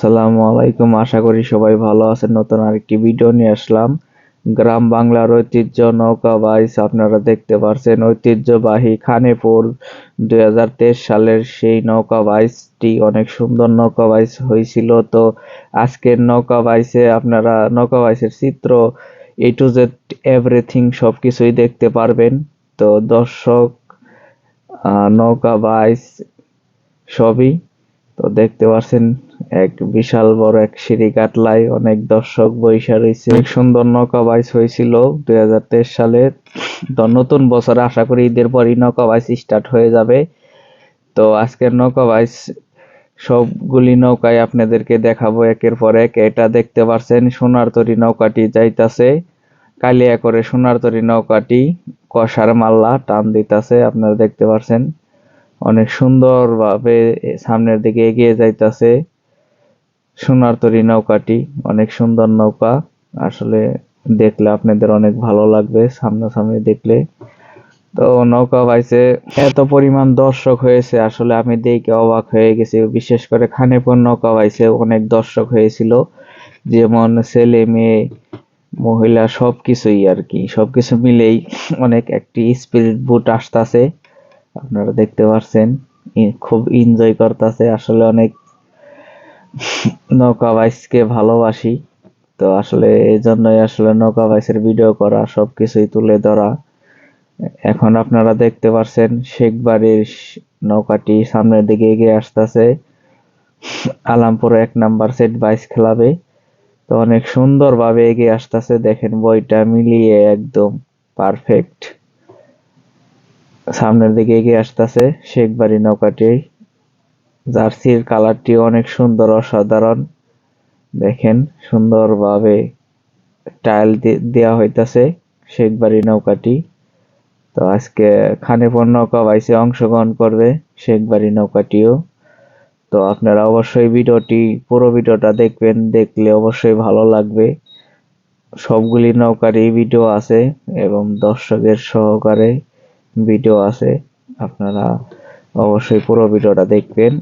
আসসালামু আলাইকুম। আশা করি সবাই ভালো আছেন। নতুন আরেকটি ভিডিও নিয়ে আসলাম। গ্রাম বাংলার ঐতিহ্য নৌকা বাইচ আপনারা দেখতে পারছেন। ঐতিহ্যবাহী খানেপুর 2023 সালের সেই নৌকা বাইচটি অনেক সুন্দর নৌকা বাইচ হয়েছিল। তো আজকের নৌকা বাইচে আপনারা নৌকা বাইচের চিত্র A to Z এভরিথিং সবকিছুই দেখতে পারবেন। তো দর্শক নৌকা বাইচ সবই তো দেখতে পাচ্ছেন। এক বিশাল বড় এক সিঁড়ি কাটলাই অনেক দর্শক বইসা রয়েছে। অনেক সুন্দর নৌকা বাইচ হয়েছিল 2023 সালে। তো নতুন বছরে আশা করি ঈদের পরই নৌকা বাইচ স্টার্ট হয়ে যাবে। তো আজকের নৌকা বাইচ সবগুলি নৌকায় আপনাদেরকে দেখাবো একের পর এক। এটা দেখতে পাচ্ছেন সোনারতরী নৌকাটি যাইতাছে। কালিয়া করে সোনারতরী নৌকাটি কষার মাল্লা টান দিতাছে, আপনারা দেখতে পাচ্ছেন। অনেক সুন্দরভাবে সামনের দিকে এগিয়ে যাইতাছে সোনারতরী নৌকাটি। অনেক সুন্দর নৌকা, আসলে দেখলে আপনাদের অনেক ভালো লাগবে সামনাসামনি দেখলে। তো নৌকা বাইচে এত পরিমাণ দর্শক হয়েছে, আসলে আমি দেখে অবাক হয়ে গেছি। বিশেষ করে খানেপুর নৌকা বাইচে অনেক দর্শক হয়েছিল, যেমন ছেলে মেয়ে মহিলা সবকিছুই আর কি, সবকিছু মিলেই অনেক একটি স্পিরিট বোট আসতেছে, আপনারা দেখতে পাচ্ছেন। খুব এনজয় করতেছে। আসলে অনেক নৌকা বাইচকে ভালোবাসি, তো আসলে এই জন্যই আসলে নৌকা বাইচের ভিডিও করা, সবকিছুই তুলে ধরা। এখন আপনারা দেখতে পাচ্ছেন শেখ বাড়ির নৌকাটি সামনের দিকে এগিয়ে আসতেছে। আলামপুর 1 নাম্বার সেট বাইচ খেলাবে। তো অনেক সুন্দর ভাবে এগিয়ে আসতেছে, দেখেন বইটা মিলিয়ে একদম পারফেক্ট। সামনের দিকে এগিয়ে আসতেছে শেখ বাড়ি নৌকাটি। জার্সির কালারটি অনেক সুন্দর, অসাধারণ। দেখেন সুন্দরভাবে টাইল দেওয়া হইতাছে শেখ বাড়ি নৌকাটি। তো আজকে খানেপুর নৌকা বাইচে অংশগ্রহণ করবে শেখ বাড়ি নৌকাটিও। তো আপনারা অবশ্যই পুরো ভিডিওটা দেখবেন, দেখলে অবশ্যই ভালো লাগবে। সবগুলি নৌকারই ভিডিও আছে এবং দর্শকের সহকারে ভিডিও আছে, আপনারা অবশ্যই পুরো ভিডিওটা দেখবেন।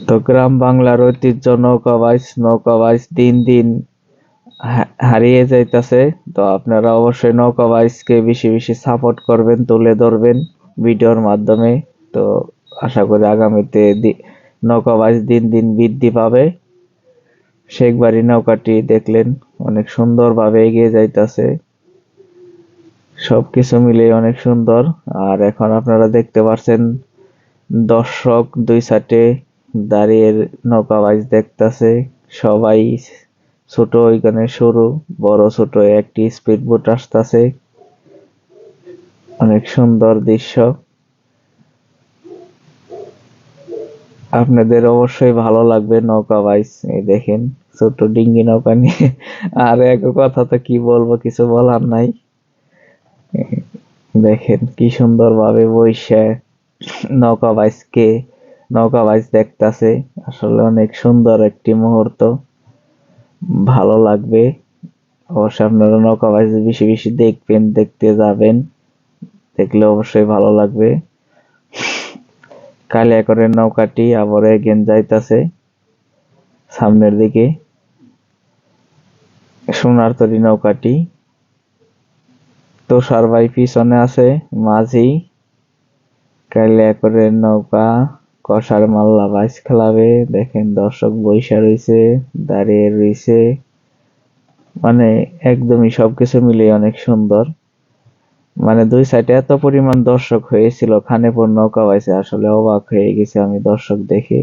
তো গ্রাম বাংলার ঐতিহ্য নৌকা বাইচ দিন দিন হারিয়ে যাইতাছে। তো আপনারা অবশ্যই নৌকা বাইচকে বেশি বেশি সাপোর্ট করবেন, তুলে ধরবেন ভিডিওর মাধ্যমে। তো আশা করি আগামীতে নৌকা বাইচ দিন দিন বৃদ্ধি পাবে। শেখ বাড়ি নৌকাটি দেখলেন অনেক সুন্দর ভাবে এগিয়ে যাইতাছে, সবকিছু মিলে অনেক সুন্দর। আর এখন আপনারা দেখতে পাচ্ছেন দর্শক দুই সাইডে দাঁড়িয়ে নৌকা বাইচ দেখতাছে সবাই। ছোট ওইখানে সরু, বড় ছোট একটি স্পিড বোট আসতেছে। অনেক সুন্দর দৃশ্য, আপনাদের অবশ্যই ভালো লাগবে নৌকা বাইচ। এই দেখেন ছোট ডিঙ্গি নৌকা নিয়ে। আর এক কথা তো কি বলবো, কিছু বলার নাই। দেখেন কি সুন্দর ভাবে বইসে নৌকা বাইচ দেখতাছে। আসলে অনেক সুন্দর একটি মুহূর্ত, ভালো লাগবে। অবশ্যই আপনারা নৌকা বাইচ বেশি বেশি দেখবেন, দেখতে যাবেন, দেখলে অবশ্যই ভালো লাগবে। কালিয়াকৈরের নৌকাটি আবার এগিয়ে যাইতাছে সামনের দিকে। সোনারতরী নৌকাটি তুষার ভাই পিছনে আছে, মাঝি। কালিয়াকৈরের নৌকা কষার মাল্লা বাইচ খেলাবে। দেখেন দর্শক বইসা রইছে, দাঁড়িয়ে রইছে, মানে একদমই সবকিছু মিলে অনেক সুন্দর। মানে দুই সাইডে এত পরিমাণ দর্শক হয়েছিল খানেপুর নৌকা বাইচে, আসলে অবাক হয়ে গেছি আমি দর্শক দেখে।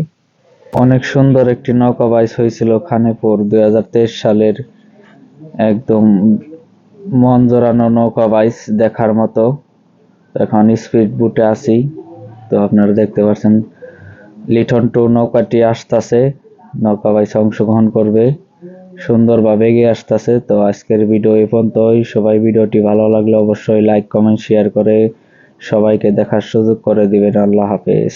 অনেক সুন্দর একটি নৌকা বাইচ হয়েছিল খানেপুর 2023 সালের। একদম মন জোড়ানো নৌকা বাইচ দেখার মতো। এখন স্পিড বোটে আছি, তো আপনারা দেখতে পাচ্ছেন লিটন 2 নৌকাটি আসতেছে, নৌকা বাইচে অংশগ্রহণ করবে, সুন্দরভাবে এগিয়ে আসতেছে। তো আজকের ভিডিও এই পর্যন্তই। সবাই ভিডিওটি ভালো লাগলে অবশ্যই লাইক কমেন্ট শেয়ার করে সবাইকে দেখার সুযোগ করে দিবেন। আল্লাহ হাফেজ।